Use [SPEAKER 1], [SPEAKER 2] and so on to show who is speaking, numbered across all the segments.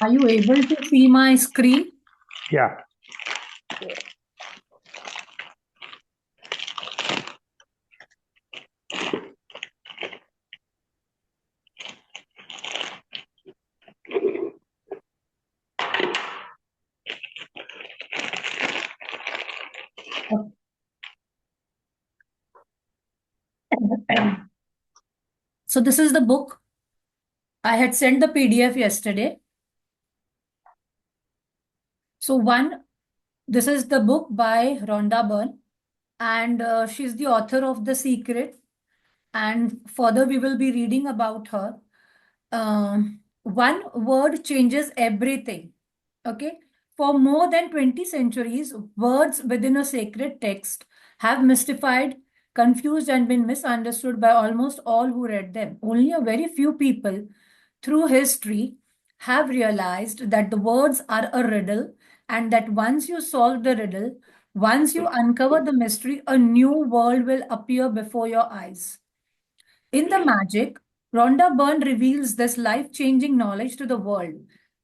[SPEAKER 1] Are you able to see my screen?
[SPEAKER 2] Yeah.
[SPEAKER 1] So this is the book. I had sent the PDF yesterday. So this is the book by Rhonda Byrne, and she's the author of The Secret. And further, we will be reading about her. One word changes everything. Okay. For more than 20 centuries, words within a sacred text have mystified, confused, and been misunderstood by almost all who read them. Only a very few people through history have realized that the words are a riddle, and that once you solve the riddle, once you uncover the mystery, a new world will appear before your eyes. In The Magic, Rhonda Byrne reveals this life changing knowledge to the world.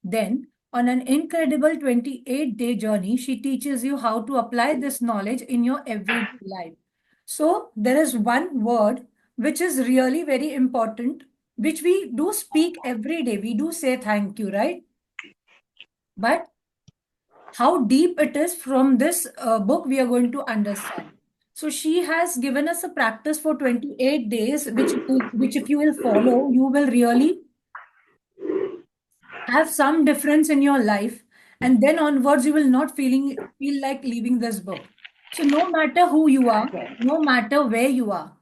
[SPEAKER 1] Then, on an incredible 28-day journey, she teaches you how to apply this knowledge in your everyday life. So, there is one word which is really very important, which we do speak every day. We do say thank you, right? But how deep it is from this book, we are going to understand. So she has given us a practice for 28 days, which if you will follow, you will really have some difference in your life. And then onwards, you will not feel like leaving this book. So no matter who you are, no matter where you are,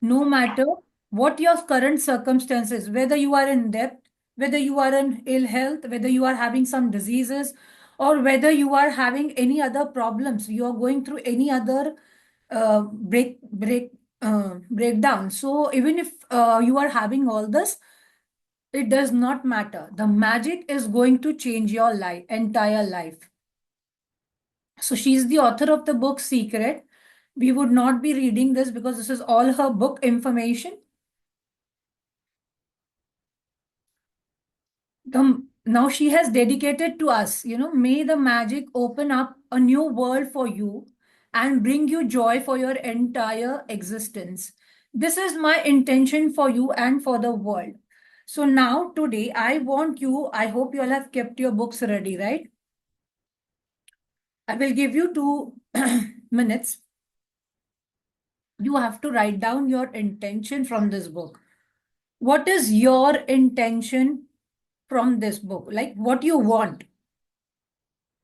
[SPEAKER 1] no matter what your current circumstances, whether you are in debt, whether you are in ill health, whether you are having some diseases, or whether you are having any other problems, you are going through any other breakdown. So even if you are having all this, it does not matter. The magic is going to change your life, entire life. So she's the author of the book Secret. We would not be reading this because this is all her book information. Now she has dedicated to us, may the magic open up a new world for you and bring you joy for your entire existence. This is my intention for you and for the world. So now today I hope you all have kept your books ready, right? I will give you 2 minutes. You have to write down your intention from this book. What is your intention from this book? Like what you want.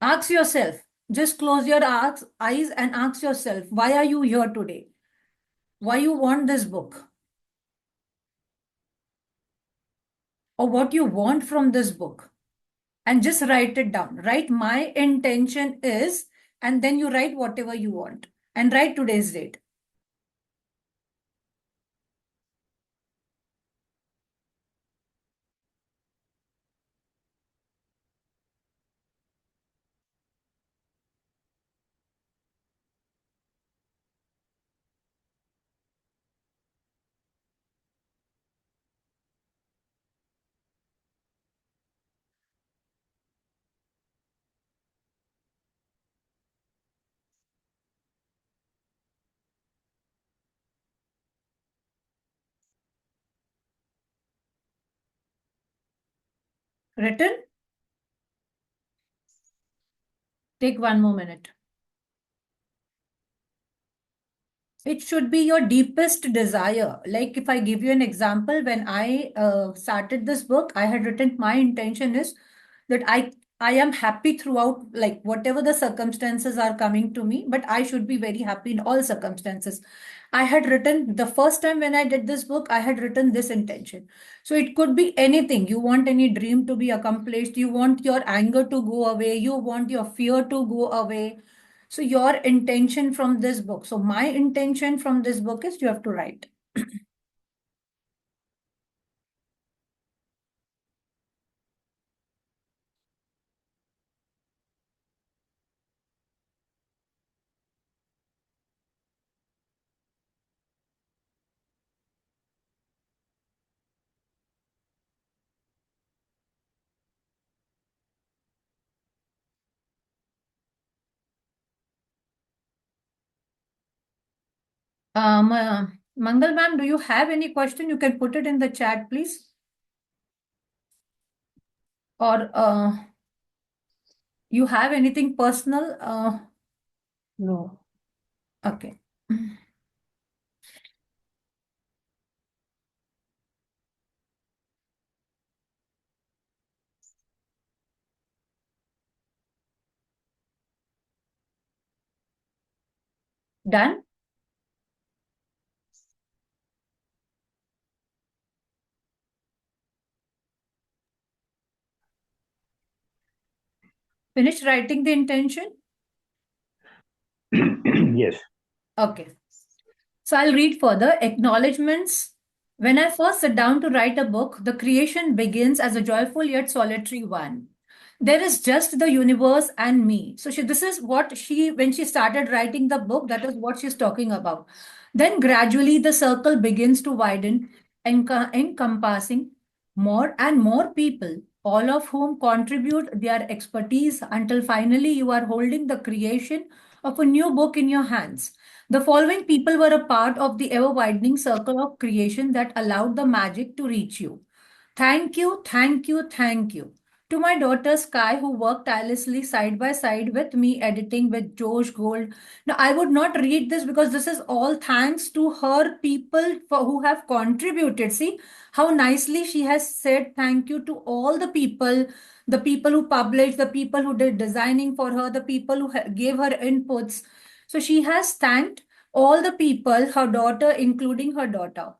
[SPEAKER 1] Ask yourself, just close your eyes and ask yourself, why are you here today? Why you want this book? Or what you want from this book? And just write it down. Write my intention is, and then you write whatever you want. And write today's date. Written? Take 1 more minute. It should be your deepest desire. Like if I give you an example, when I started this book, I had written my intention is that I am happy throughout, like whatever the circumstances are coming to me, but I should be very happy in all circumstances. I had written the first time when I did this book, I had written this intention. So it could be anything. You want any dream to be accomplished, you want your anger to go away, you want your fear to go away. So your intention from this book. So my intention from this book is you have to write. Mangal ma'am, do you have any question? You can put it in the chat, please. Or you have anything personal?
[SPEAKER 2] No.
[SPEAKER 1] Okay. Done? Finished writing the intention?
[SPEAKER 2] Yes.
[SPEAKER 1] Okay. So I'll read further. Acknowledgements. When I first sit down to write a book, the creation begins as a joyful yet solitary one. There is just the universe and me. So this is what when she started writing the book, that is what she's talking about. Then gradually the circle begins to widen, encompassing more and more people, all of whom contribute their expertise until finally you are holding the creation of a new book in your hands. The following people were a part of the ever widening circle of creation that allowed the magic to reach you. Thank you, thank you, thank you. To my daughter Sky, who worked tirelessly side by side with me, editing with Josh Gold. Now, I would not read this because this is all thanks to her people who have contributed. See how nicely she has said thank you to all the people who published, the people who did designing for her, the people who gave her inputs. So she has thanked all the people, her daughter, including her daughter.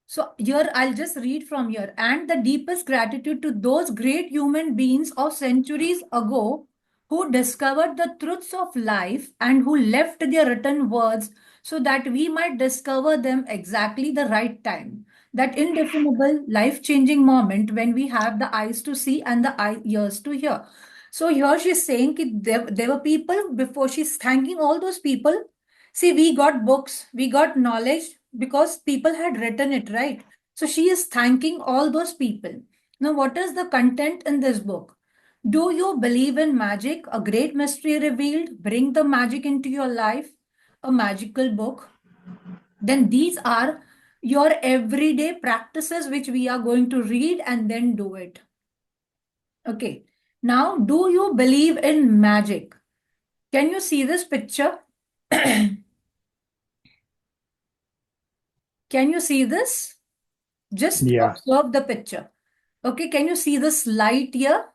[SPEAKER 1] So here I'll just read from here. And the deepest gratitude to those great human beings of centuries ago who discovered the truths of life and who left their written words so that we might discover them exactly the right time. That indefinable life-changing moment when we have the eyes to see and the ears to hear. So here she's saying that there were people before, she's thanking all those people. See, we got books, we got knowledge because people had written it, right? So she is thanking all those people. Now, what is the content in this book? Do you believe in magic? A great mystery revealed. Bring the magic into your life. A magical book. Then these are your everyday practices which we are going to read and then do it. Okay. Now, do you believe in magic? Can you see this picture? Can you see this? Just
[SPEAKER 2] Yeah.
[SPEAKER 1] observe the picture. Okay, can you see this light here?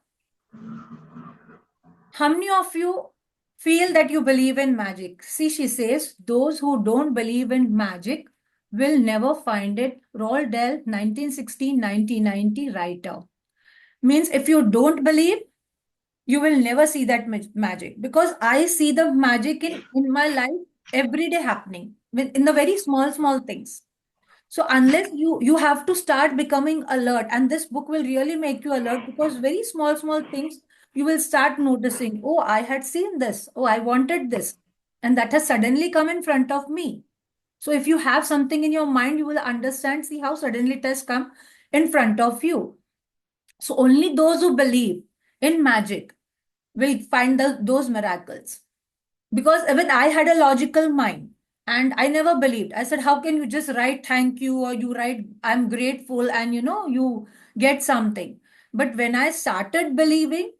[SPEAKER 1] How many of you feel that you believe in magic? See, she says, those who don't believe in magic will never find it. Roald Dahl, 1916, 1990, writer. Means if you don't believe, you will never see that magic. Because I see the magic in my life every day happening, in the very small, small things. So unless you have to start becoming alert, and this book will really make you alert because very small, small things you will start noticing. Oh, I had seen this. Oh, I wanted this. And that has suddenly come in front of me. So if you have something in your mind, you will understand, see how suddenly it has come in front of you. So only those who believe in magic will find those miracles. Because even I had a logical mind and I never believed. I said, how can you just write thank you or you write I'm grateful and you get something. But when I started believing,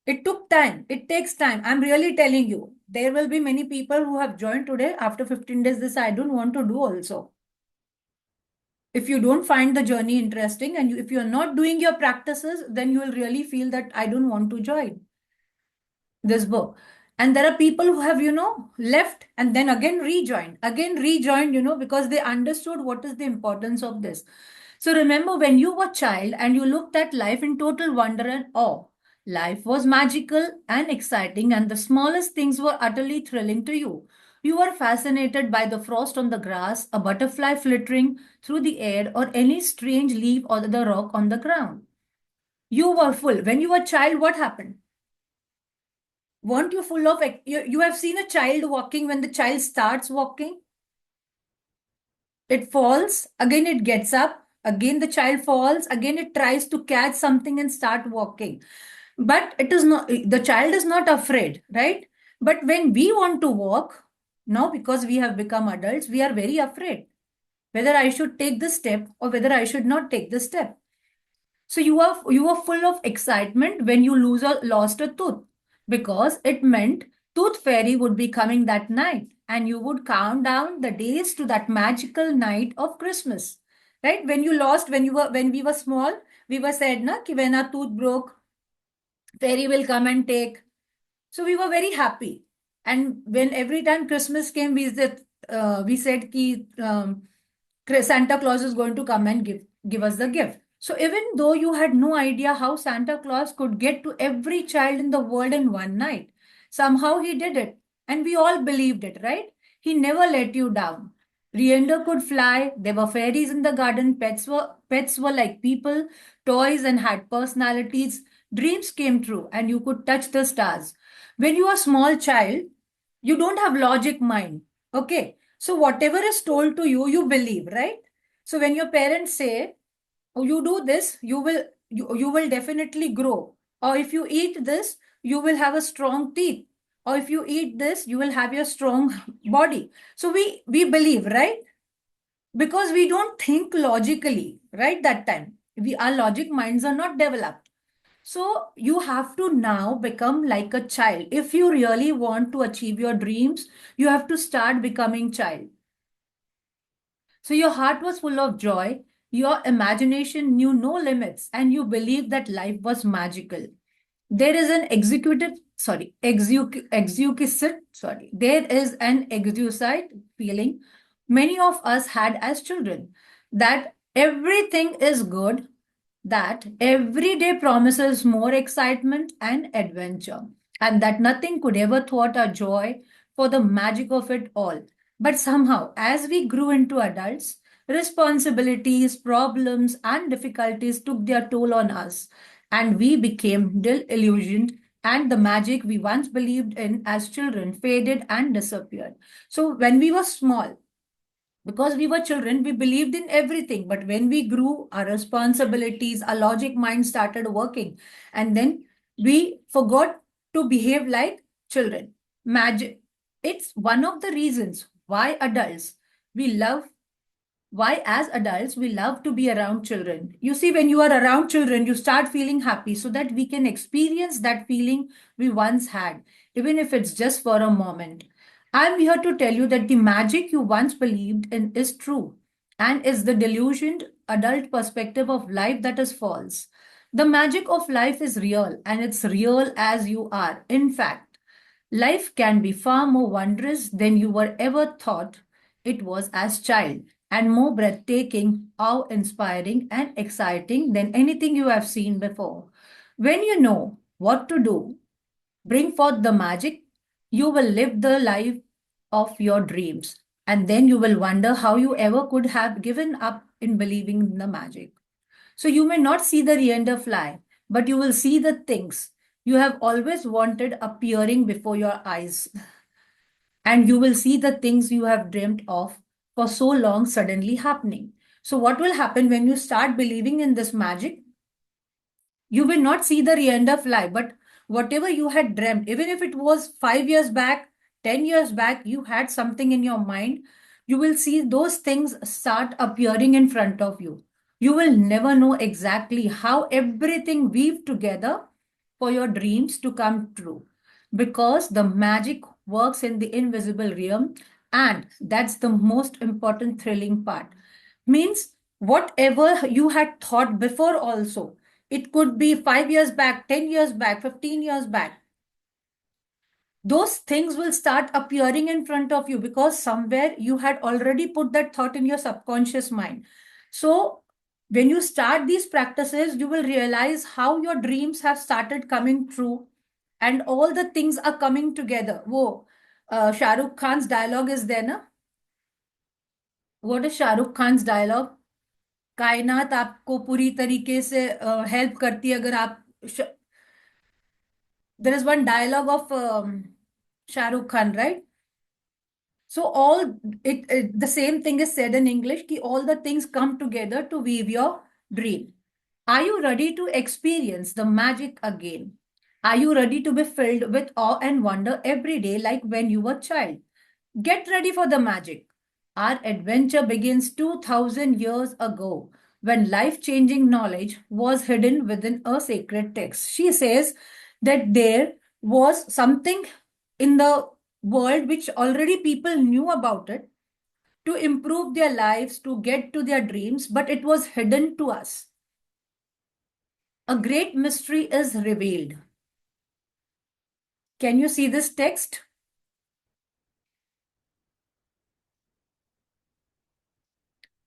[SPEAKER 1] it took time. It takes time. I'm really telling you. There will be many people who have joined today after 15 days. This I don't want to do also. If you don't find the journey interesting and if you're not doing your practices, then you will really feel that I don't want to join this book. And there are people who have left and then again rejoined because they understood what is the importance of this. So remember, when you were a child and you looked at life in total wonder and awe, life was magical and exciting, and the smallest things were utterly thrilling to you. You were fascinated by the frost on the grass, a butterfly flittering through the air, or any strange leaf or the rock on the ground. You were full. When you were a child, what happened? Weren't you full of, you have seen a child walking. When the child starts walking, it falls, again it gets up, again the child falls, again it tries to catch something and start walking. But it is not, the child is not afraid, right? But when we want to walk, now because we have become adults, we are very afraid whether I should take this step or whether I should not take this step. So you are full of excitement when you lost a tooth because it meant Tooth Fairy would be coming that night and you would count down the days to that magical night of Christmas. Right? When we were small, we were said na ki when our tooth broke, fairy will come and take. So we were very happy. And when every time Christmas came, we said ki Santa Claus is going to come and give us the gift. So even though you had no idea how Santa Claus could get to every child in the world in one night, somehow he did it. And we all believed it, right? He never let you down. Reindeer could fly, there were fairies in the garden, pets were like people, toys and had personalities. Dreams came true and you could touch the stars. When you are a small child, you don't have logic mind. Okay. So whatever is told to you, you believe, right? So when your parents say, oh, you do this, you will definitely grow. Or if you eat this, you will have a strong teeth. Or if you eat this, you will have your strong body. So we believe, right? Because we don't think logically, right? That time. Our logic minds are not developed. So you have to now become like a child. If you really want to achieve your dreams, you have to start becoming child. So your heart was full of joy, your imagination knew no limits, and you believed that life was magical. There is an there is an exquisite feeling many of us had as children that everything is good, that every day promises more excitement and adventure, and that nothing could ever thwart our joy for the magic of it all. But somehow, as we grew into adults, responsibilities, problems, and difficulties took their toll on us, and we became disillusioned, and the magic we once believed in as children faded and disappeared. So, when we were small, because we were children, we believed in everything. But when we grew, our responsibilities, our logic mind started working. And then we forgot to behave like children. Magic. It's one of the reasons why as adults we love to be around children. You see, when you are around children, you start feeling happy so that we can experience that feeling we once had, even if it's just for a moment. I'm here to tell you that the magic you once believed in is true and is the delusioned adult perspective of life that is false. The magic of life is real and it's real as you are. In fact, life can be far more wondrous than you were ever thought it was as child, and more breathtaking, awe-inspiring, and exciting than anything you have seen before. When you know what to do, bring forth the magic, you will live the life of your dreams. And then you will wonder how you ever could have given up in believing in the magic. So you may not see the reindeer fly, but you will see the things you have always wanted appearing before your eyes. And you will see the things you have dreamt of for so long suddenly happening. So, what will happen when you start believing in this magic? You will not see the reindeer fly, but whatever you had dreamt, even if it was 5 years back, 10 years back, you had something in your mind, you will see those things start appearing in front of you. You will never know exactly how everything weaved together for your dreams to come true because the magic works in the invisible realm, and that's the most important thrilling part. Means whatever you had thought before also, it could be 5 years back, 10 years back, 15 years back. Those things will start appearing in front of you because somewhere you had already put that thought in your subconscious mind. So, when you start these practices, you will realize how your dreams have started coming true and all the things are coming together. Whoa, Shah Rukh Khan's dialogue is there, na? What is Shah Rukh Khan's dialogue? कायनात आपको पूरी तरीके से help करती है अगर आप there is one dialogue of Shahrukh Khan right so the same thing is said in English ki all the things come together to weave your dream. Are you ready to experience the magic again? Are you ready to be filled with awe and wonder every day like when you were a child? Get ready for the magic. Our adventure begins 2000 years ago when life changing knowledge was hidden within a sacred text. She says that there was something in the world which already people knew about it to improve their lives, to get to their dreams, but it was hidden to us. A great mystery is revealed. Can you see this text?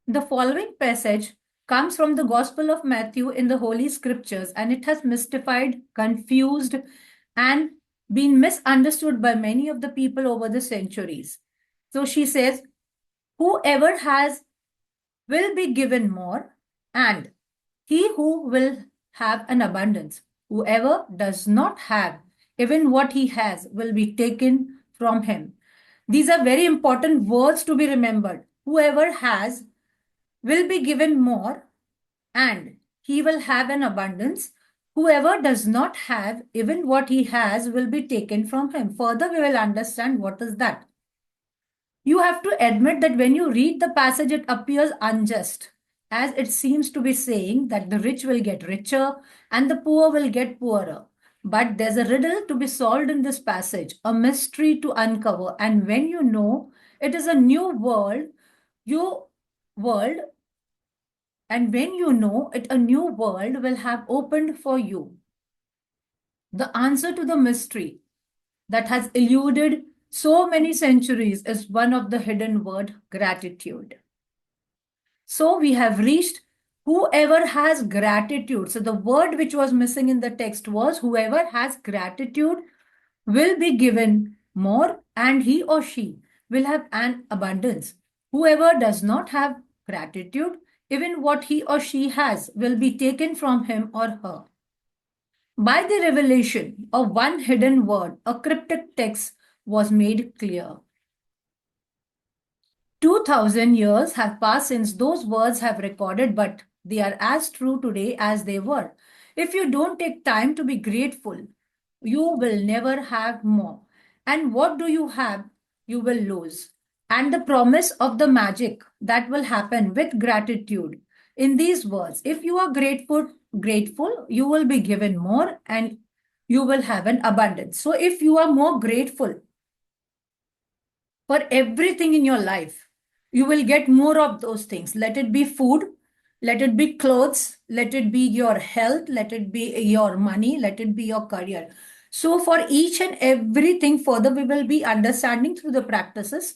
[SPEAKER 1] The following passage comes from the Gospel of Matthew in the Holy Scriptures, and it has mystified, confused, and been misunderstood by many of the people over the centuries. So she says, whoever has will be given more, and he who will have an abundance. Whoever does not have, even what he has, will be taken from him. These are very important words to be remembered. Whoever has will be given more, and he will have an abundance. Whoever does not have, even what he has, will be taken from him. Further, we will understand what is that. You have to admit that when you read the passage, it appears unjust, as it seems to be saying that the rich will get richer and the poor will get poorer. But there's a riddle to be solved in this passage, a mystery to uncover. And when you know it is a new world, your world, and when you know it, a new world will have opened for you. The answer to the mystery that has eluded so many centuries is one of the hidden word gratitude. So we have reached whoever has gratitude. So the word which was missing in the text was whoever has gratitude will be given more, and he or she will have an abundance. Whoever does not have gratitude, even what he or she has will be taken from him or her. By the revelation of one hidden word, a cryptic text was made clear. 2000 years have passed since those words have recorded, but they are as true today as they were. If you don't take time to be grateful, you will never have more. And what do you have? You will lose. And the promise of the magic that will happen with gratitude in these words, if you are grateful, you will be given more and you will have an abundance. So if you are more grateful for everything in your life, you will get more of those things. Let it be food, let it be clothes, let it be your health, let it be your money, let it be your career. So for each and everything further, we will be understanding through the practices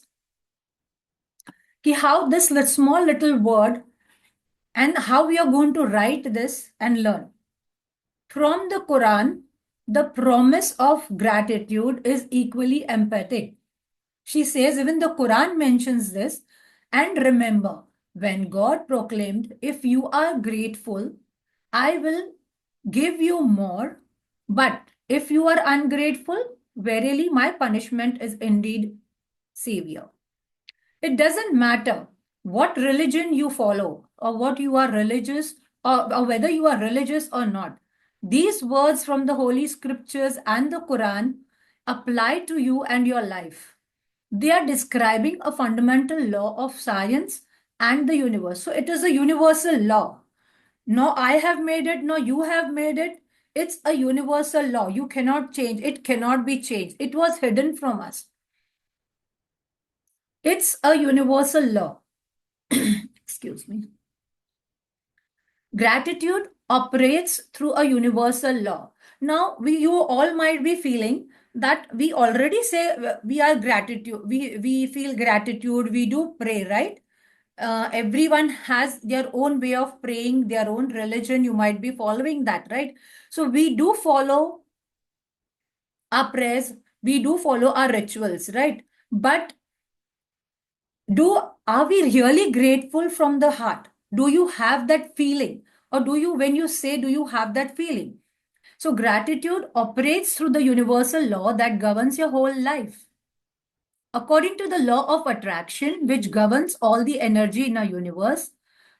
[SPEAKER 1] how this small little word and how we are going to write this and learn. From the Quran, the promise of gratitude is equally emphatic. She says, even the Quran mentions this. And remember, when God proclaimed, if you are grateful, I will give you more. But if you are ungrateful, verily my punishment is indeed severe. It doesn't matter what religion you follow or what you are religious or whether you are religious or not. These words from the Holy Scriptures and the Quran apply to you and your life. They are describing a fundamental law of science and the universe. So it is a universal law. No, I have made it, no, you have made it. It's a universal law. You cannot change. It cannot be changed. It was hidden from us. It's a universal law. Excuse me. Gratitude operates through a universal law. Now, you all might be feeling that we already say we are gratitude. We feel gratitude. We do pray, right? Everyone has their own way of praying, their own religion. You might be following that, right? So we do follow our prayers. We do follow our rituals, right? But are we really grateful from the heart? Do you have that feeling? Or do you, when you say, do you have that feeling? So gratitude operates through the universal law that governs your whole life. According to the law of attraction, which governs all the energy in our universe,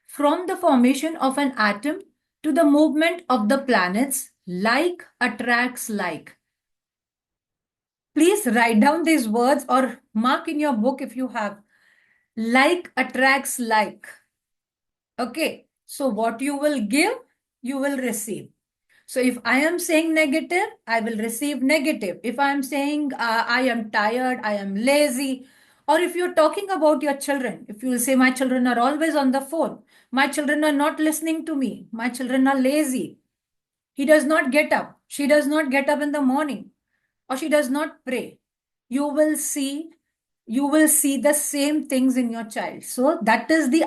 [SPEAKER 1] from the formation of an atom to the movement of the planets, Like attracts like. Please write down these words or mark in your book if you have. Like attracts like. Okay. So what you will give, you will receive. So if I am saying negative, I will receive negative. If I am saying I am tired, I am lazy, or if you're talking about your children, if you will say my children are always on the phone, my children are not listening to me, my children are lazy, he does not get up, she does not get up in the morning, or she does not pray, you will see the same things in your child. So that is the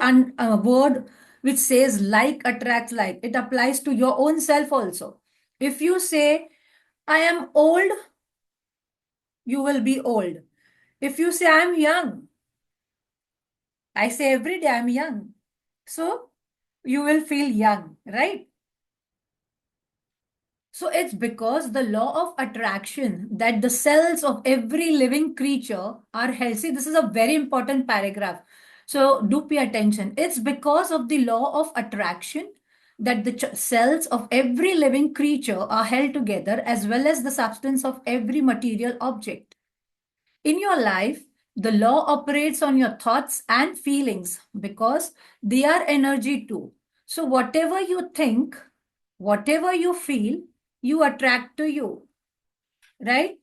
[SPEAKER 1] word which says like attracts like. It applies to your own self also. If you say I am old, you will be old. If you say I am young, I say every day I am young, so you will feel young, right? So it's because the law of attraction that the cells of every living creature are healthy. This is a very important paragraph. So do pay attention. It's because of the law of attraction that the cells of every living creature are held together as well as the substance of every material object. In your life, the law operates on your thoughts and feelings because they are energy too. So whatever you think, whatever you feel, you attract to you, right?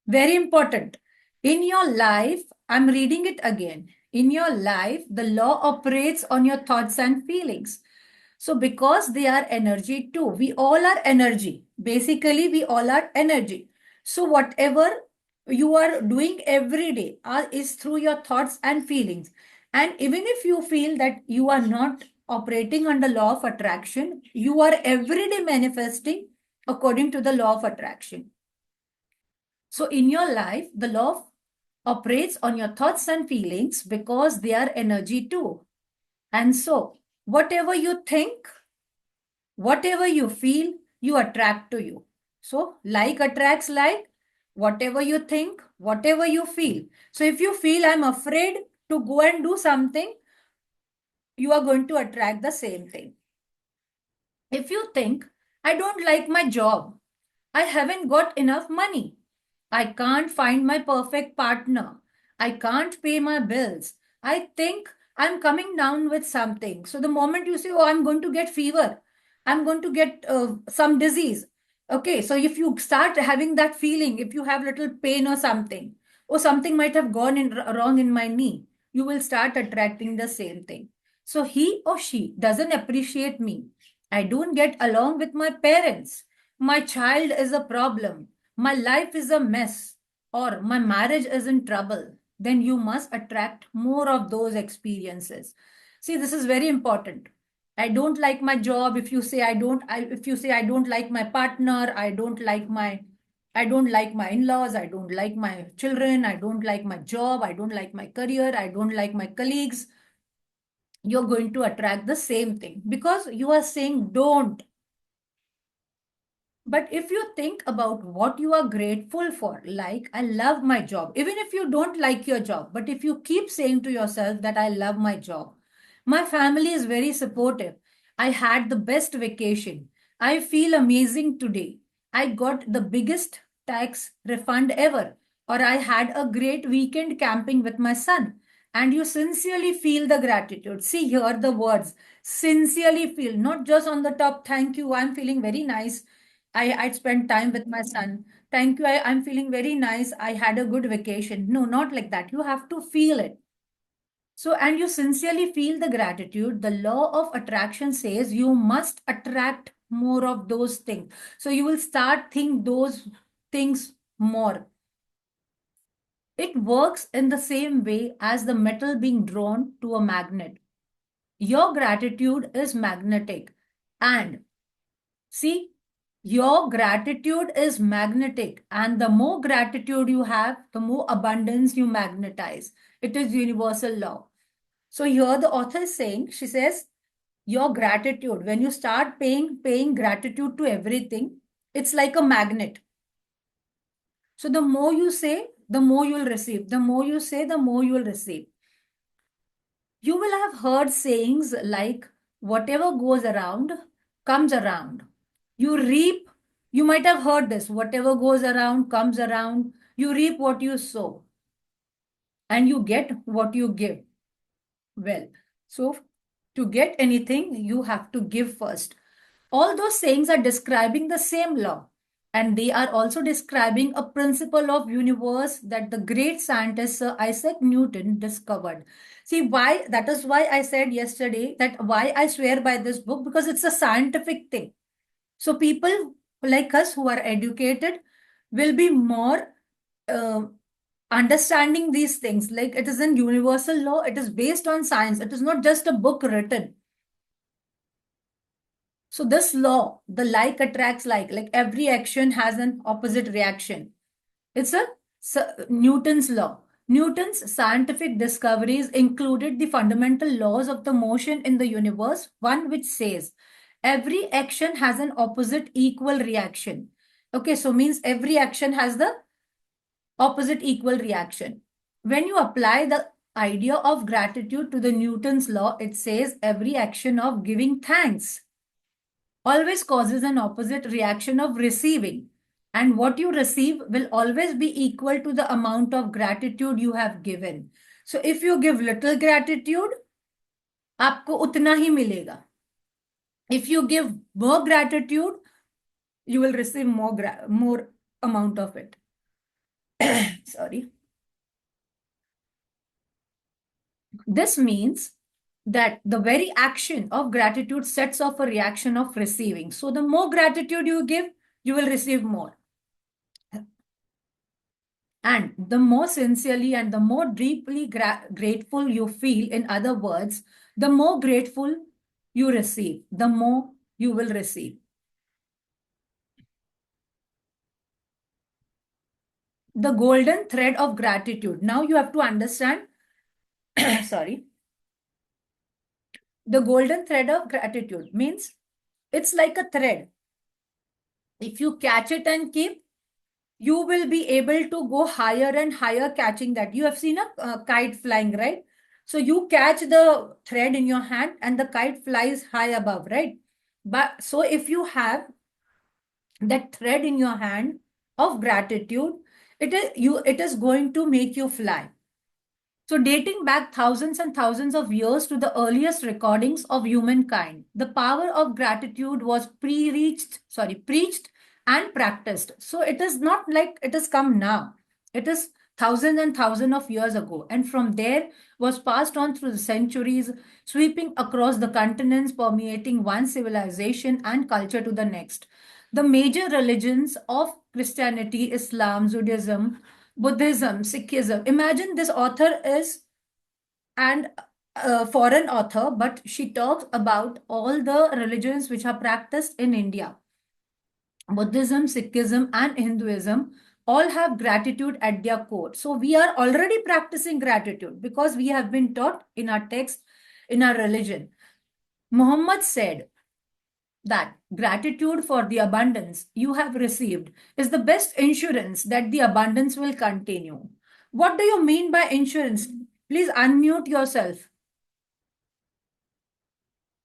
[SPEAKER 1] Very important. In your life, I'm reading it again. In your life, the law operates on your thoughts and feelings. So because they are energy too, we all are energy. Basically, we all are energy. So whatever you are doing every day is through your thoughts and feelings. And even if you feel that you are not operating under law of attraction, you are every day manifesting according to the law of attraction. So in your life, the law operates on your thoughts and feelings because they are energy too. And so whatever you think, whatever you feel, you attract to you. So like attracts like, whatever you think, whatever you feel. So if you feel I'm afraid to go and do something, you are going to attract the same thing. If you think, I don't like my job, I haven't got enough money, I can't find my perfect partner, I can't pay my bills, I think I'm coming down with something. So the moment you say, oh, I'm going to get fever, I'm going to get some disease. Okay, so if you start having that feeling, if you have little pain or something, or something might have gone in wrong in my knee, you will start attracting the same thing. So he or she doesn't appreciate me. I don't get along with my parents. My child is a problem. My life is a mess. Or my marriage is in trouble. Then you must attract more of those experiences. See, this is very important. I don't like my job. If you say if you say I don't like my partner, I don't like my in-laws, I don't like my children, I don't like my job, I don't like my career, I don't like my colleagues, you're going to attract the same thing because you are saying don't. But if you think about what you are grateful for, like, I love my job, even if you don't like your job, but if you keep saying to yourself that I love my job, my family is very supportive, I had the best vacation, I feel amazing today, I got the biggest tax refund ever, or I had a great weekend camping with my son, and you sincerely feel the gratitude. See here the words sincerely feel, not just on the top, thank you, I'm feeling very nice. I'd spent time with my son. Thank you. I'm feeling very nice. I had a good vacation. No, not like that. You have to feel it. So, and you sincerely feel the gratitude. The law of attraction says you must attract more of those things. So you will start think those things more. It works in the same way as the metal being drawn to a magnet. Your gratitude is magnetic. And see, your gratitude is magnetic, and the more gratitude you have, the more abundance you magnetize. It is universal law. So here the author is saying, she says, your gratitude, when you start paying gratitude to everything, it's like a magnet. So the more you say, the more you'll receive. The more you say, the more you'll receive. You will have heard sayings like, whatever goes around comes around. You reap You might have heard this: whatever goes around comes around. You reap what you sow, and you get what you give. Well, so to get anything, you have to give first. All those sayings are describing the same law, and they are also describing a principle of universe that the great scientist Sir Isaac Newton discovered. See, why? That is why I said yesterday that why I swear by this book, because it's a scientific thing. So people like us who are educated will be more uh, understanding these things. Like, it is in universal law, it is based on science, it is not just a book written. So this law, the like attracts like every action has an opposite reaction. It's a Newton's law. Newton's scientific discoveries included the fundamental laws of the motion in the universe, one which says every action has an opposite equal reaction. Okay, so means every action has the opposite equal reaction. When you apply the idea of gratitude to the Newton's law, it says every action of giving thanks always causes an opposite reaction of receiving. And what you receive will always be equal to the amount of gratitude you have given. So if you give little gratitude, आपको उतना ही मिलेगा. If you give more gratitude, you will receive more amount of it. Sorry. This means that the very action of gratitude sets off a reaction of receiving. So the more gratitude you give, you will receive more. And the more sincerely and the more deeply grateful you feel, in other words, the more grateful you receive, the more you will receive. The golden thread of gratitude. Now you have to understand, sorry. The golden thread of gratitude means it's like a thread. If you catch it and keep, you will be able to go higher and higher catching that. You have seen a kite flying, right? So you catch the thread in your hand and the kite flies high above, right? But so if you have that thread in your hand of gratitude, it is going to make you fly. So, dating back thousands and thousands of years to the earliest recordings of humankind, the power of gratitude was preached and practiced. So, it is not like it has come now. It is thousands and thousands of years ago. And from there was passed on through the centuries, sweeping across the continents, permeating one civilization and culture to the next. The major religions of Christianity, Islam, Judaism, Buddhism, Sikhism. Imagine this author is and a foreign author, but she talks about all the religions which are practiced in India. Buddhism, Sikhism, and Hinduism all have gratitude at their core. So we are already practicing gratitude because we have been taught in our text, in our religion. Muhammad said that gratitude for the abundance you have received is the best insurance that the abundance will continue. What do you mean by insurance? Please unmute yourself.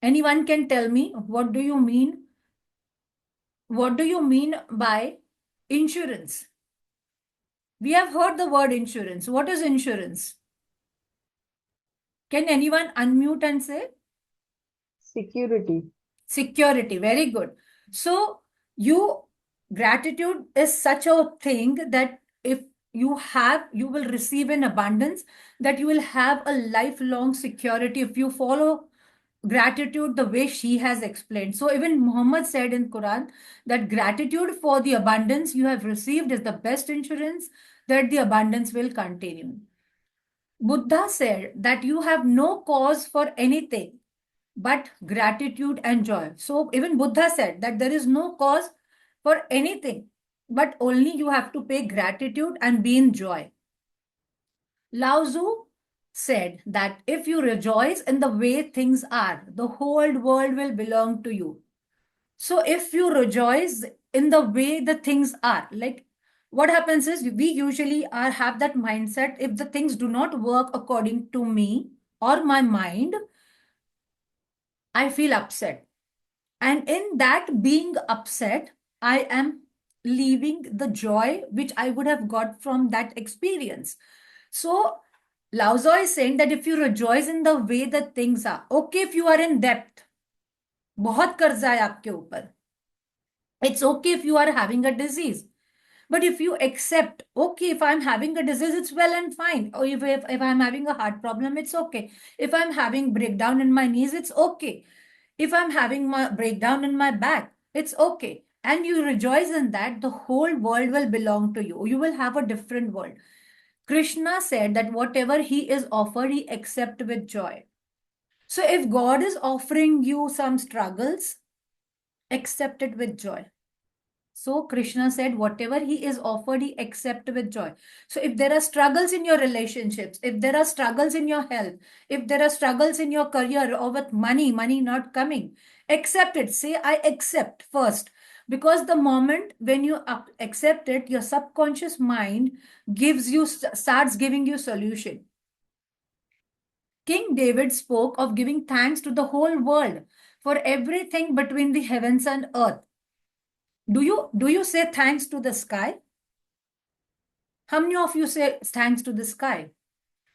[SPEAKER 1] Anyone can tell me what do you mean? What do you mean by insurance? We have heard the word insurance. What is insurance? Can anyone unmute and say?
[SPEAKER 2] Security.
[SPEAKER 1] Security. Very good. So gratitude is such a thing that if you have, you will receive in abundance, that you will have a lifelong security if you follow gratitude the way she has explained. So even Muhammad said in Quran that gratitude for the abundance you have received is the best insurance that the abundance will continue. Buddha said that you have no cause for anything but gratitude and joy. So even Buddha said that there is no cause for anything, but only you have to pay gratitude and be in joy. Lao Tzu said that if you rejoice in the way things are, the whole world will belong to you. So if you rejoice in the way the things are, like what happens is we usually have that mindset: if the things do not work according to me or my mind, I feel upset. And in that being upset, I am leaving the joy which I would have got from that experience. So Lao Tzu is saying that if you rejoice in the way that things are, okay, if you are in debt, बहुत कर्जा है आपके ऊपर, it's okay if you are having a disease. But if you accept, okay, if I'm having a disease, it's well and fine. Or if I'm having a heart problem, it's okay. If I'm having breakdown in my knees, it's okay. If I'm having my breakdown in my back, it's okay. And you rejoice in that, the whole world will belong to you. You will have a different world. Krishna said that whatever he is offered, he accept with joy. So if God is offering you some struggles, accept it with joy. So Krishna said, whatever he is offered, he accept with joy. So if there are struggles in your relationships, if there are struggles in your health, if there are struggles in your career or with money, money not coming, accept it. Say, I accept first. Because the moment when you accept it, your subconscious mind starts giving you solution. King David spoke of giving thanks to the whole world for everything between the heavens and earth. Do you say thanks to the sky? How many of you say thanks to the sky?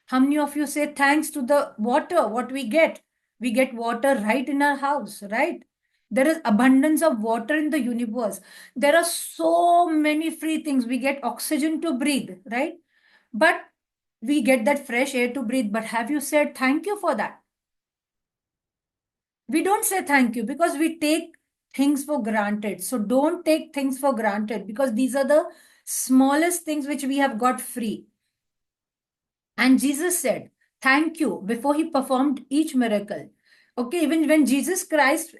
[SPEAKER 1] How many of you say thanks to the water? What we get? We get water right in our house, right? There is abundance of water in the universe. There are so many free things. We get oxygen to breathe, right? But we get that fresh air to breathe. But have you said thank you for that? We don't say thank you because we take things for granted. So don't take things for granted because these are the smallest things which we have got free. And Jesus said, thank you before he performed each miracle. Okay, even when Jesus Christ,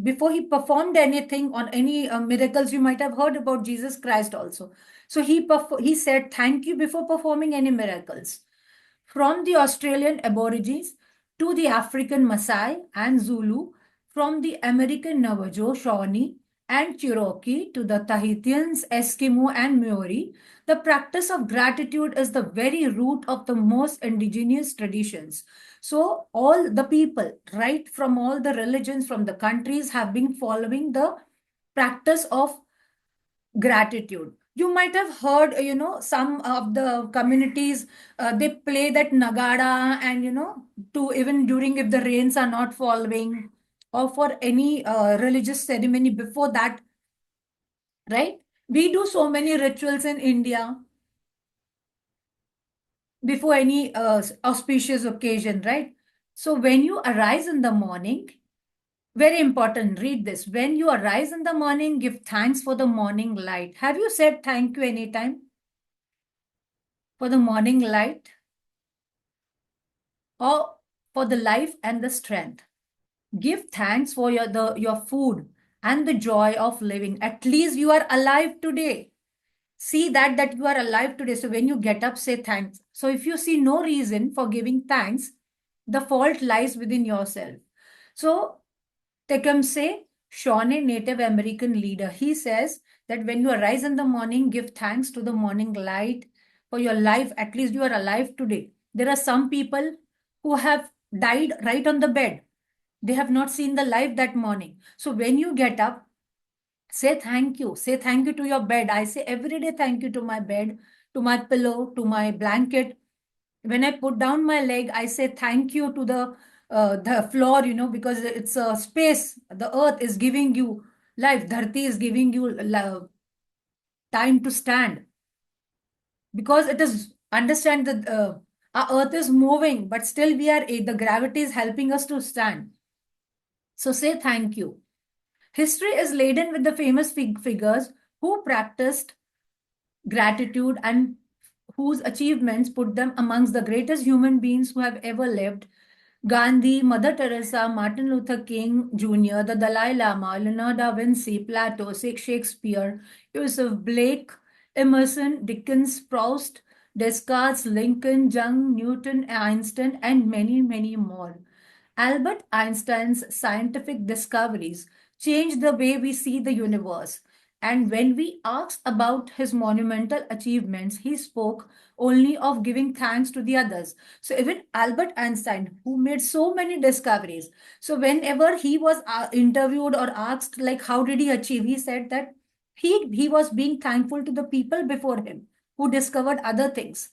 [SPEAKER 1] before he performed anything on any miracles, you might have heard about Jesus Christ also. So he said, thank you before performing any miracles. From the Australian Aborigines to the African Maasai and Zulu, from the American Navajo, Shawnee, and Cherokee to the Tahitians, Eskimo, and Maori, the practice of gratitude is the very root of the most indigenous traditions. So, all the people, right from all the religions, from the countries, have been following the practice of gratitude. You might have heard, some of the communities, they play that nagada, and, to even during if the rains are not following, or for any religious ceremony before that, right? We do so many rituals in India before any auspicious occasion, right? So when you arise in the morning, very important, read this. When you arise in the morning, give thanks for the morning light. Have you said thank you anytime for the morning light or for the life and the strength? Give thanks for your food and the joy of living. At least you are alive today. See that you are alive today. So when you get up, say thanks. So if you see no reason for giving thanks, the fault lies within yourself. So Tecumseh, Shawnee Native American leader, he says that when you arise in the morning, give thanks to the morning light for your life. At least you are alive today. There are some people who have died right on the bed. They have not seen the light that morning. So when you get up, say thank you. Say thank you to your bed. I say every day thank you to my bed, to my pillow, to my blanket. When I put down my leg, I say thank you to the floor, because it's a space. The earth is giving you life. Dharti is giving you time to stand. Because it is, understand that our earth is moving, but still the gravity is helping us to stand. So say thank you. History is laden with the famous figures who practiced gratitude and whose achievements put them amongst the greatest human beings who have ever lived. Gandhi, Mother Teresa, Martin Luther King Jr., the Dalai Lama, Leonardo da Vinci, Plato, Shakespeare, Joseph Blake, Emerson, Dickens, Proust, Descartes, Lincoln, Jung, Newton, Einstein, and many, many more. Albert Einstein's scientific discoveries changed the way we see the universe. And when we asked about his monumental achievements, he spoke only of giving thanks to the others. So even Albert Einstein, who made so many discoveries, so whenever he was interviewed or asked, like, how did he achieve? He said that He was being thankful to the people before him who discovered other things.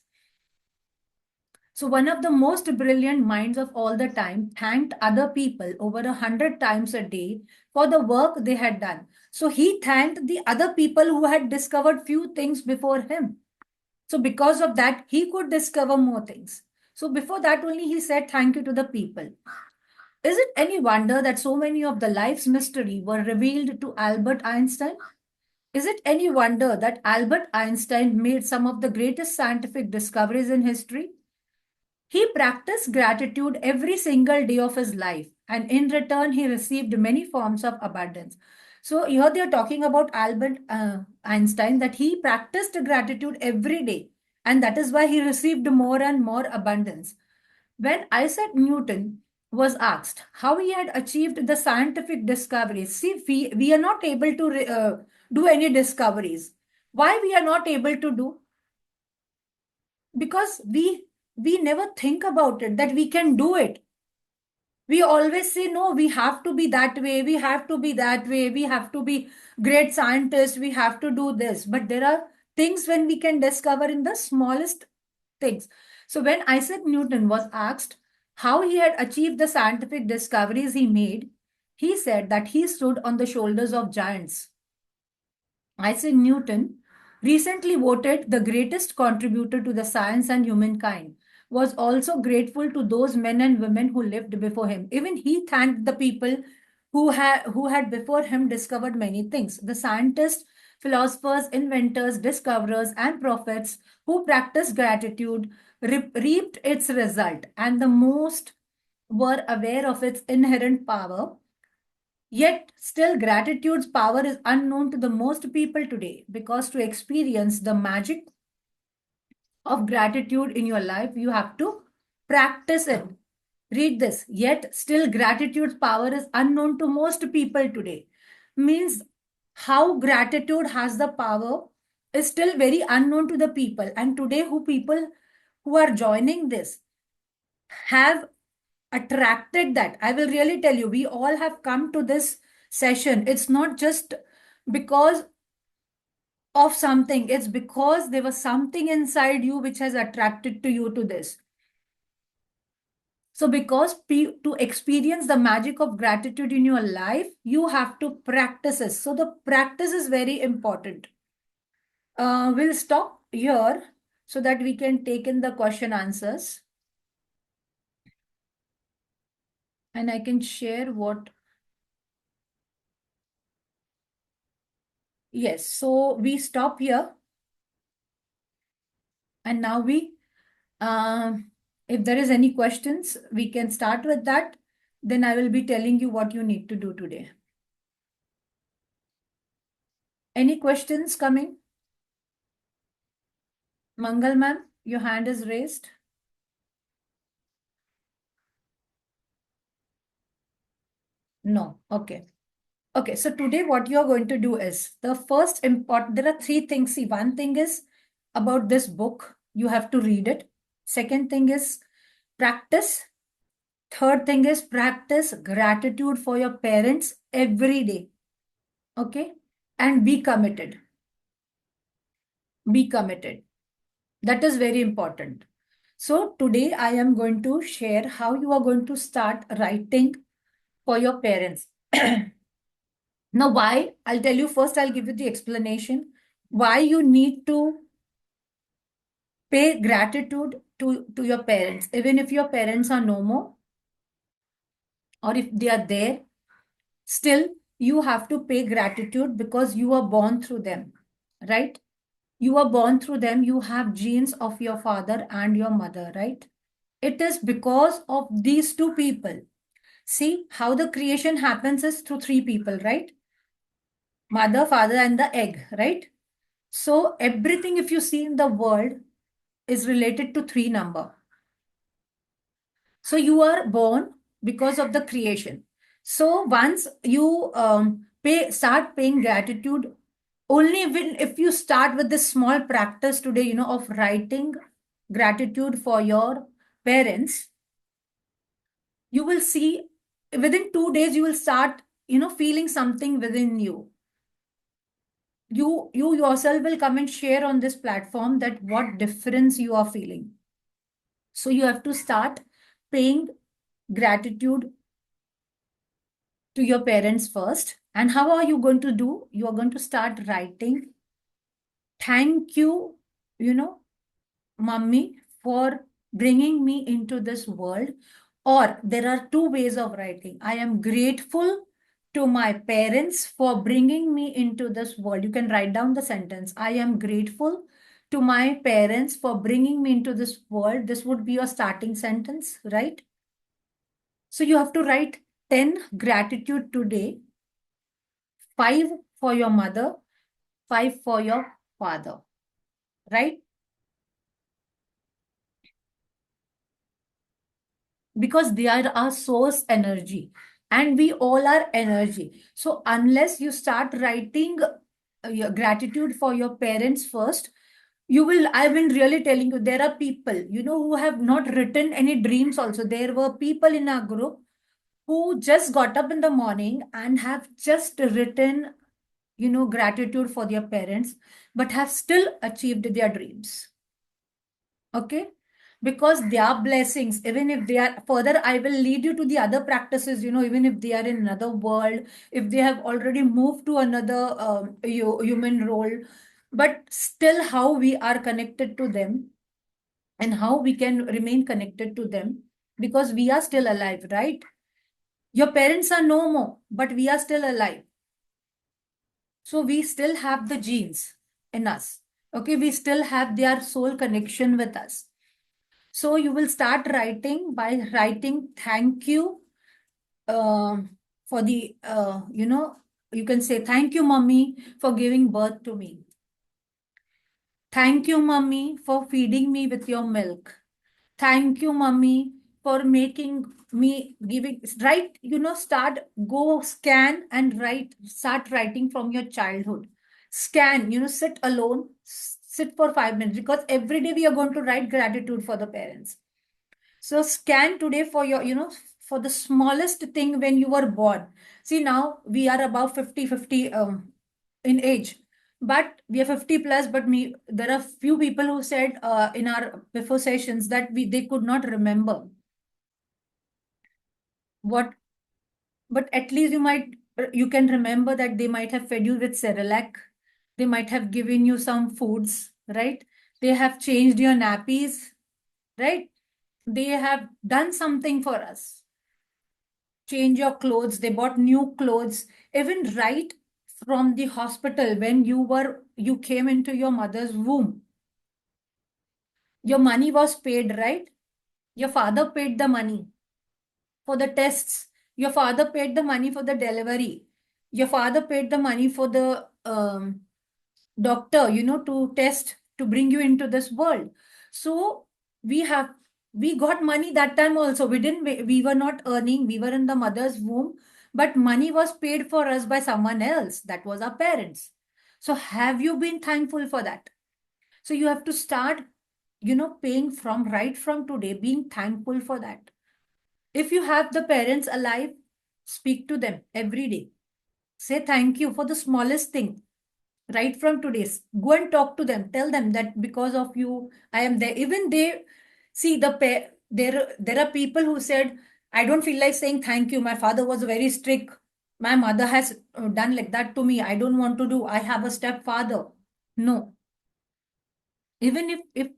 [SPEAKER 1] So one of the most brilliant minds of all the time thanked other people over 100 times a day for the work they had done. So he thanked the other people who had discovered few things before him. So because of that, he could discover more things. So before that only he said thank you to the people. Is it any wonder that so many of the life's mystery were revealed to Albert Einstein? Is it any wonder that Albert Einstein made some of the greatest scientific discoveries in history? He practiced gratitude every single day of his life, and in return, he received many forms of abundance. So, here they are talking about Albert Einstein that he practiced gratitude every day, and that is why he received more and more abundance. When Isaac Newton was asked how he had achieved the scientific discoveries, see, we are not able to do any discoveries. Why we are not able to do? Because we never think about it that we can do it. We always say no, we have to be that way, we have to be that way, we have to be great scientists, we have to do this. But there are things when we can discover in the smallest things. So when Isaac Newton was asked how he had achieved the scientific discoveries he made, he said that he stood on the shoulders of giants. Isaac Newton, recently voted the greatest contributor to the science and humankind, was also grateful to those men and women who lived before him. Even he thanked the people who had before him discovered many things. The scientists, philosophers, inventors, discoverers, and prophets who practiced gratitude reaped its result, and the most were aware of its inherent power. Yet, still, gratitude's power is unknown to the most people today, because to experience the magic of gratitude in your life, you have to practice it. Read this. Yet, still, gratitude's power is unknown to most people today. Means how gratitude has the power is still very unknown to the people. And today, who people who are joining this have attracted that. I will really tell you, we all have come to this session. It's not just because of something, it's because there was something inside you which has attracted to you to this. So, because to experience the magic of gratitude in your life, you have to practice it. So, the practice is very important. We'll stop here so that we can take in the question answers. And I can share what. Yes, so we stop here. And now if there is any questions, we can start with that. Then I will be telling you what you need to do today. Any questions coming? Mangal ma'am, your hand is raised. No. Okay. Okay. So today what you are going to do is the first important, there are three things. See, one thing is about this book. You have to read it. Second thing is practice. Third thing is practice gratitude for your parents every day. Okay. And be committed. Be committed. That is very important. So today I am going to share how you are going to start writing for your parents. Now, why? I'll tell you first, I'll give you the explanation why you need to pay gratitude to your parents, even if your parents are no more or if they are there, still you have to pay gratitude because you are born through them, right? You are born through them. You have genes of your father and your mother, right? It is because of these two people. See, how the creation happens is through three people, right? Mother, father, and the egg, right? So everything, if you see in the world, is related to three number. So you are born because of the creation. So once you start paying gratitude, only when if you start with this small practice today, of writing gratitude for your parents, you will see within 2 days you will start feeling something within you. you yourself will come and share on this platform that what difference you are feeling. So you have to start paying gratitude to your parents first. And how are you going to do? You are going to start writing, thank you, you know, mummy, for bringing me into this world. Or there are two ways of writing. I am grateful to my parents for bringing me into this world. You can write down the sentence. I am grateful to my parents for bringing me into this world. This would be your starting sentence, right? So you have to write 10 gratitude today, 5 for your mother, 5 for your father, right? Because they are our source energy and we all are energy. So unless you start writing your gratitude for your parents first, you will, I've been really telling you, there are people, who have not written any dreams also. There were people in our group who just got up in the morning and have just written, gratitude for their parents, but have still achieved their dreams. Okay, because they are blessings. Even if they are further, I will lead you to the other practices, even if they are in another world, if they have already moved to another human role, but still how we are connected to them and how we can remain connected to them, because we are still alive, right? Your parents are no more, but we are still alive. So we still have the genes in us. Okay, we still have their soul connection with us. So you will start writing by writing thank you for the, you can say thank you, mommy, for giving birth to me. Thank you, mommy, for feeding me with your milk. Thank you, mummy, for making me giving, right? Start, go scan and write, start writing from your childhood. Scan, sit alone, sit for 5 minutes, because every day we are going to write gratitude for the parents. So scan today for your, for the smallest thing when you were born. See, now we are above 50 in age, but we are 50 plus, but there are few people who said in our before sessions that they could not remember what, but at least you can remember that they might have fed you with Cerelac. They might have given you some foods, right? They have changed your nappies, right? They have done something for us. Change your clothes, they bought new clothes, even right from the hospital when you came into your mother's womb. Your money was paid, right? Your father paid the money for the tests. Your father paid the money for the delivery. Your father paid the money for the doctor, to test, to bring you into this world. So we have, we got money that time also. We were not earning, we were in the mother's womb, but money was paid for us by someone else. That was our parents. So have you been thankful for that? So you have to start, paying from right from today, being thankful for that. If you have the parents alive, speak to them every day. Say thank you for the smallest thing right from today's. Go and talk to them. Tell them that because of you, I am there. Even they see there are people who said, I don't feel like saying thank you. My father was very strict. My mother has done like that to me. I don't want to do. I have a stepfather. No, even if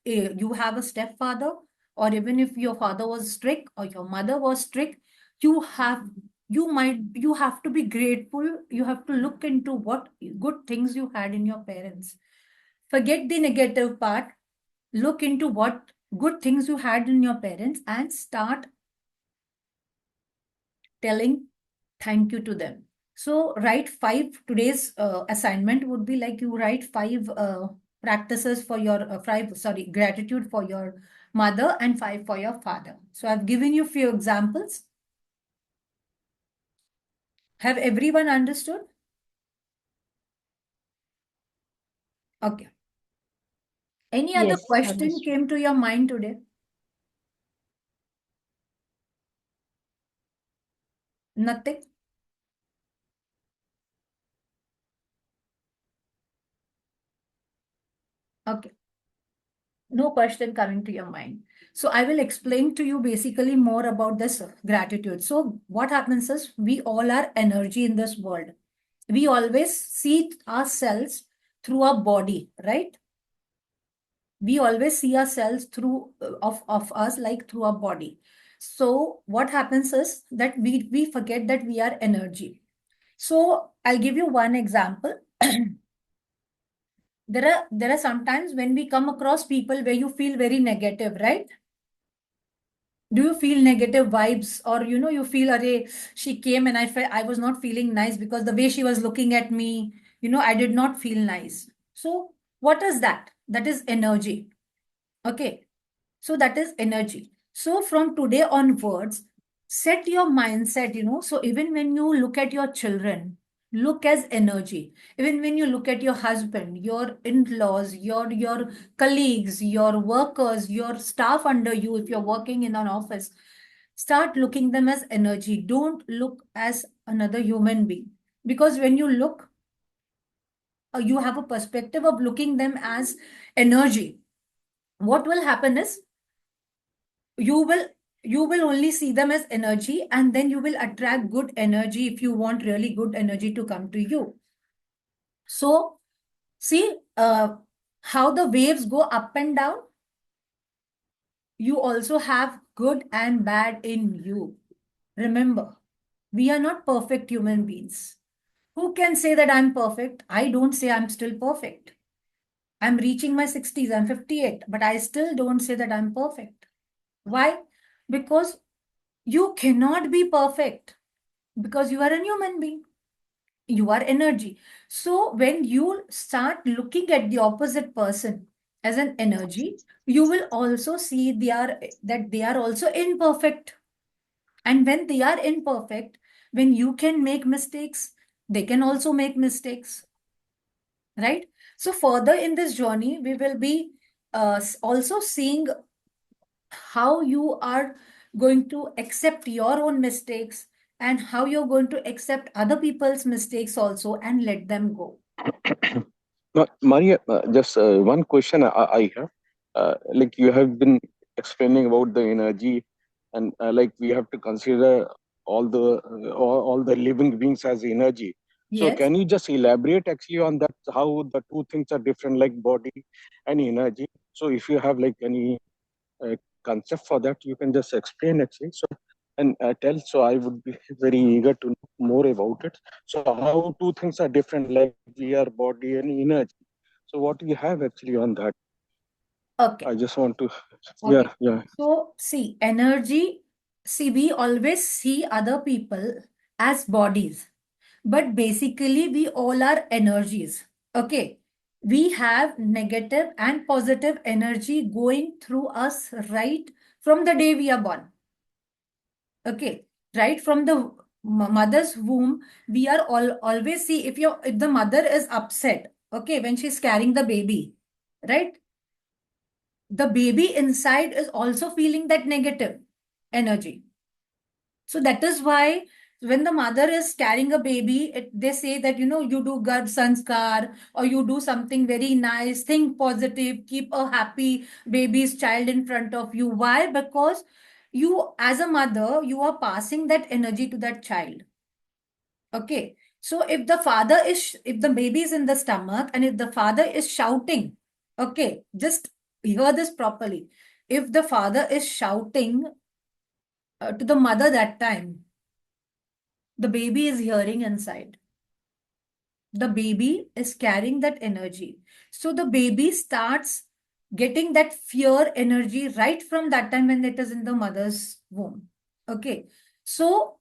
[SPEAKER 1] you have a stepfather, or even if your father was strict or your mother was strict, you have you have to be grateful. You have to look into what good things you had in your parents. Forget the negative part. Look into what good things you had in your parents and start telling thank you to them. So write 5. Today's assignment would be like you write 5 practices for your 5, sorry, gratitude for your mother and 5 for your father. So I've given you few examples. Have everyone understood? Okay. Any other
[SPEAKER 2] Yes,
[SPEAKER 1] question
[SPEAKER 2] understood.
[SPEAKER 1] came to your mind today? Nothing? Okay. No question coming to your mind. So I will explain to you basically more about this gratitude. So what happens is we all are energy in this world. We always see ourselves through our body, right? We always see ourselves through of us like through our body. So what happens is that we forget that we are energy. So I'll give you one example. There are sometimes when we come across people where you feel very negative, right? Do you feel negative vibes, or you feel, array, she came and I felt I was not feeling nice because the way she was looking at me, I did not feel nice. So what is that? That is energy. Okay. So that is energy. So from today onwards, set your mindset, so even when you look at your children, look as energy. Even when you look at your husband, your in-laws, your colleagues, your workers, your staff under you, if you're working in an office, start looking them as energy. Don't look as another human being. Because when you look, you have a perspective of looking them as energy. What will happen is you will you will only see them as energy, and then you will attract good energy if you want really good energy to come to you. So see how the waves go up and down. You also have good and bad in you. Remember, we are not perfect human beings. Who can say that I'm perfect? I don't say I'm still perfect. I'm reaching my 60s, I'm 58, but I still don't say that I'm perfect. Why? Because you cannot be perfect, because you are a human being. You are energy. So when you start looking at the opposite person as an energy, you will also see that they are also imperfect. And when they are imperfect, when you can make mistakes, they can also make mistakes, right? So further in this journey, we will be also seeing how you are going to accept your own mistakes, and how you're going to accept other people's mistakes also and let them go.
[SPEAKER 3] No, Maria, just one question I have. Like you have been explaining about the energy, and like we have to consider all the living beings as energy. So
[SPEAKER 1] Yes.
[SPEAKER 3] can you just elaborate actually on that, how the two things are different, like body and energy? So if you have like any uh, concept for that, you can just explain actually. So and tell. So I would be very eager to know more about it. So how two things are different, like we are body and energy. So what do you have actually on that?
[SPEAKER 1] Okay.
[SPEAKER 3] I just want to,
[SPEAKER 1] Okay.
[SPEAKER 3] yeah.
[SPEAKER 1] So see, energy, see, we always see other people as bodies, but basically we all are energies. Okay. We have negative and positive energy going through us right from the day we are born. Okay. Right from the mother's womb, we are always see, if the mother is upset, okay, when she's carrying the baby, right? The baby inside is also feeling that negative energy. So that is why when the mother is carrying a baby, they say that, you do Garb Sanskar, or you do something very nice, think positive, keep a happy baby's child in front of you. Why? Because you, as a mother, you are passing that energy to that child. Okay. So if the baby is in the stomach and if the father is shouting, okay, just hear this properly. If the father is shouting to the mother that time, the baby is hearing inside. The baby is carrying that energy. So the baby starts getting that fear energy right from that time when it is in the mother's womb. Okay. So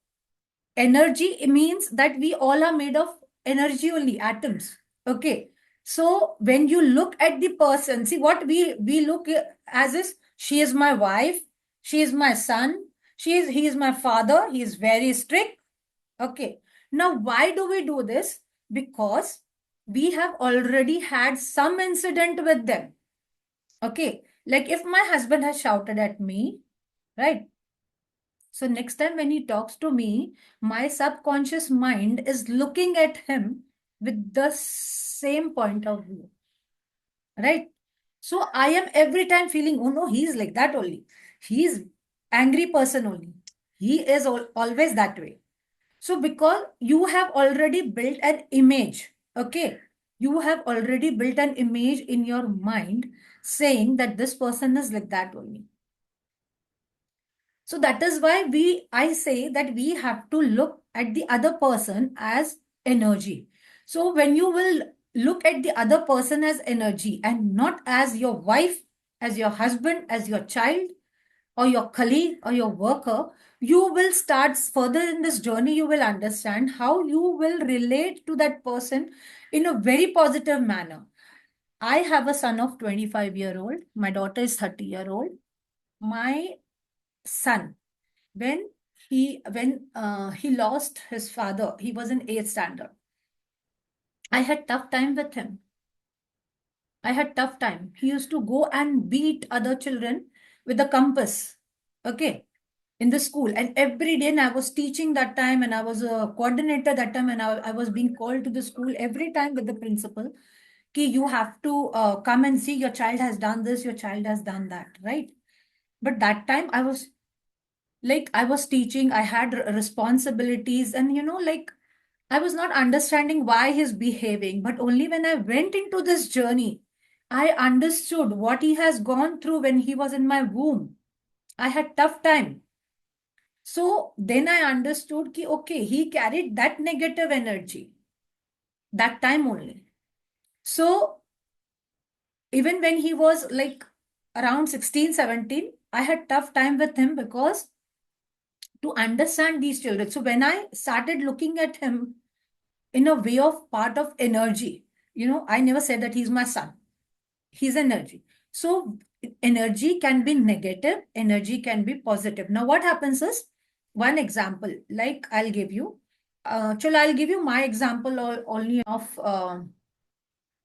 [SPEAKER 1] energy means that we all are made of energy only, atoms. Okay. So when you look at the person, see what we look as is, she is my wife, she is my son, he is my father, he is very strict. Okay. Now, why do we do this? Because we have already had some incident with them. Okay. Like if my husband has shouted at me, right? So next time when he talks to me, my subconscious mind is looking at him with the same point of view, right? So I am every time feeling, oh no, he's like that only. He's angry person only. He is always that way. So because you have already built an image, okay? You have already built an image in your mind saying that this person is like that only. So that is why I say that we have to look at the other person as energy. So when you will look at the other person as energy and not as your wife, as your husband, as your child, or your colleague or your worker, you will start further in this journey. You will understand how you will relate to that person in a very positive manner. I have a son of 25-year-old. My daughter is 30-year-old. My son, when he lost his father, he was in 8th standard. I had tough time with him. I had tough time. He used to go and beat other children with a compass. Okay. In the school, and every day, and I was teaching that time, and I was a coordinator that time, and I was being called to the school every time with the principal ki you have to come and see your child has done this, your child has done that, right? But that time I was teaching, I had responsibilities, and like I was not understanding why he's behaving. But only when I went into this journey, I understood what he has gone through when he was in my womb. I had tough time. So then I understood ki, okay, he carried that negative energy that time only. So even when he was like around 16, 17, I had tough time with him because to understand these children. So when I started looking at him in a way of part of energy, I never said that he's my son. He's energy. So energy can be negative, energy can be positive. Now what happens is, one example, like I'll give you, I'll give you my example only of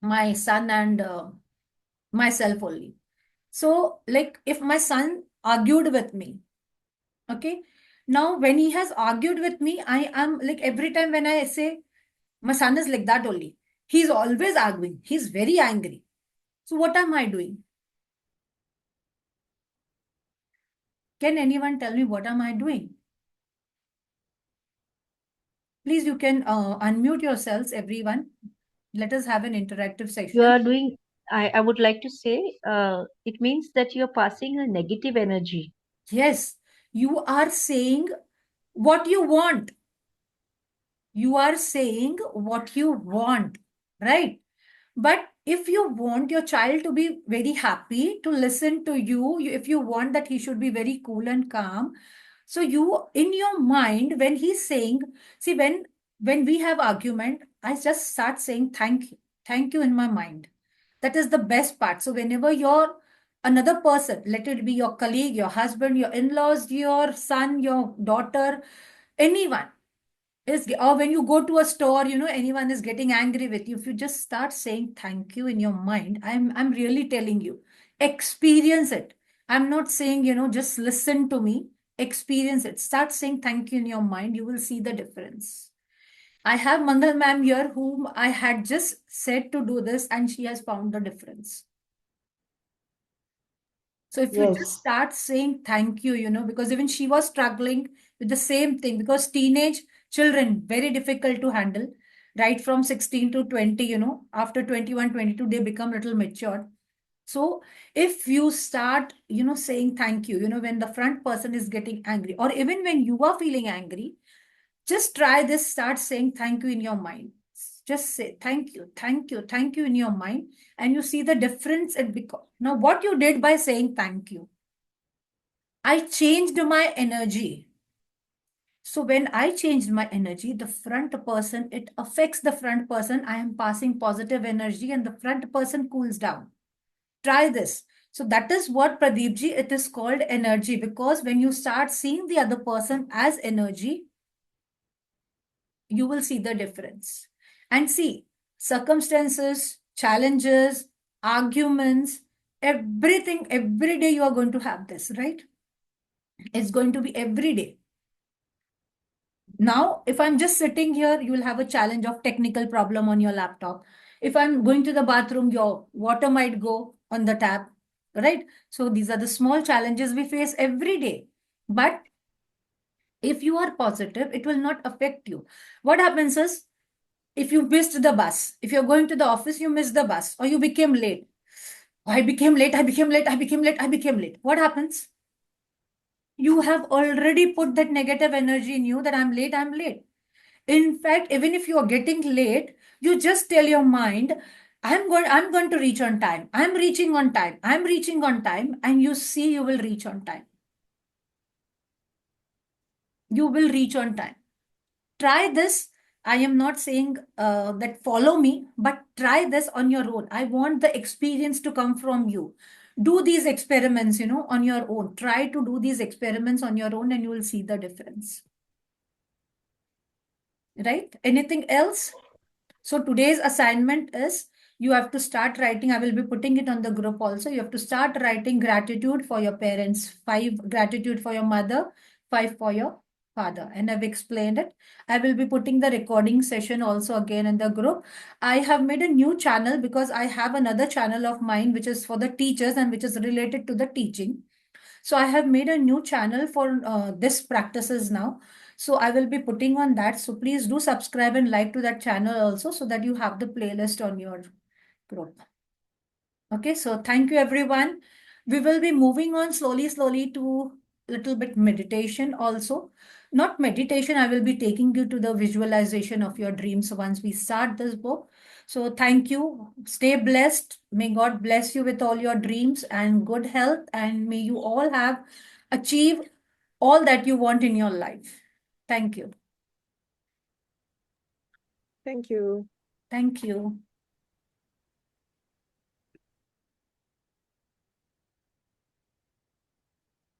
[SPEAKER 1] my son and myself only. So like if my son argued with me, okay, now when he has argued with me, I am like, every time when I say my son is like that only, he's always arguing, he's very angry. So what am I doing? Can anyone tell me what am I doing? Please, you can unmute yourselves, everyone. Let us have an interactive
[SPEAKER 2] You
[SPEAKER 1] session.
[SPEAKER 2] are doing, I would like to say, it means that you're passing a negative energy.
[SPEAKER 1] Yes, you are saying what you want. You are saying what you want, right? But if you want your child to be very happy, to listen to you, if you want that he should be very cool and calm, so you, in your mind, when he's saying, see, when we have argument, I just start saying thank you in my mind. That is the best part. So whenever you're another person, let it be your colleague, your husband, your in-laws, your son, your daughter, anyone, or when you go to a store, anyone is getting angry with you, if you just start saying thank you in your mind, I'm really telling you, experience it. I'm not saying, just listen to me, experience it. Start saying thank you in your mind, you will see the difference. I have Mangal ma'am here, whom I had just said to do this, and she has found the difference. So if you just
[SPEAKER 2] Yes.
[SPEAKER 1] start saying thank you, because even she was struggling with the same thing, because teenage children, very difficult to handle, right from 16 to 20, after 21, 22, they become little matured. So if you start, saying thank you, when the front person is getting angry, or even when you are feeling angry, just try this, start saying thank you in your mind. Just say thank you, thank you, thank you in your mind, and you see the difference. Now, what you did by saying thank you, I changed my energy. So when I changed my energy, the front person, it affects the front person. I am passing positive energy and the front person cools down. Try this. So that is what, Pradeepji, it is called energy, because when you start seeing the other person as energy, you will see the difference. And see, circumstances, challenges, arguments, everything, every day you are going to have this, right? It's going to be every day. Now, if I'm just sitting here, you will have a challenge of technical problem on your laptop. If I'm going to the bathroom, your water might go, on the tap, right? So these are the small challenges we face every day. But if you are positive, it will not affect you. What happens is, if you missed the bus, if you're going to the office, you missed the bus, or you became late. I became late, I became late, I became late, I became late. What happens? You have already put that negative energy in you that I'm late, I'm late. In fact, even if you are getting late, you just tell your mind, I'm going to reach on time. I'm reaching on time. I'm reaching on time. And you see you will reach on time. You will reach on time. Try this. I am not saying that follow me, but try this on your own. I want the experience to come from you. Do these experiments, on your own. Try to do these experiments on your own and you will see the difference. Right? Anything else? So today's assignment is you have to start writing. I will be putting it on the group also. You have to start writing gratitude for your parents, 5 gratitude for your mother, 5 for your father. And I've explained it. I will be putting the recording session also again in the group. I have made a new channel because I have another channel of mine which is for the teachers and which is related to the teaching. So I have made a new channel for this practices now. So I will be putting on that. So please do subscribe and like to that channel also so that you have the playlist on your group. Okay, so thank you everyone. We will be moving on slowly to little bit meditation also. Not meditation, I will be taking you to the visualization of your dreams once we start this book. So thank you. Stay blessed. May God bless you with all your dreams and good health, and may you all have achieved all that you want in your life. Thank you.
[SPEAKER 4] Thank you.
[SPEAKER 1] Thank you.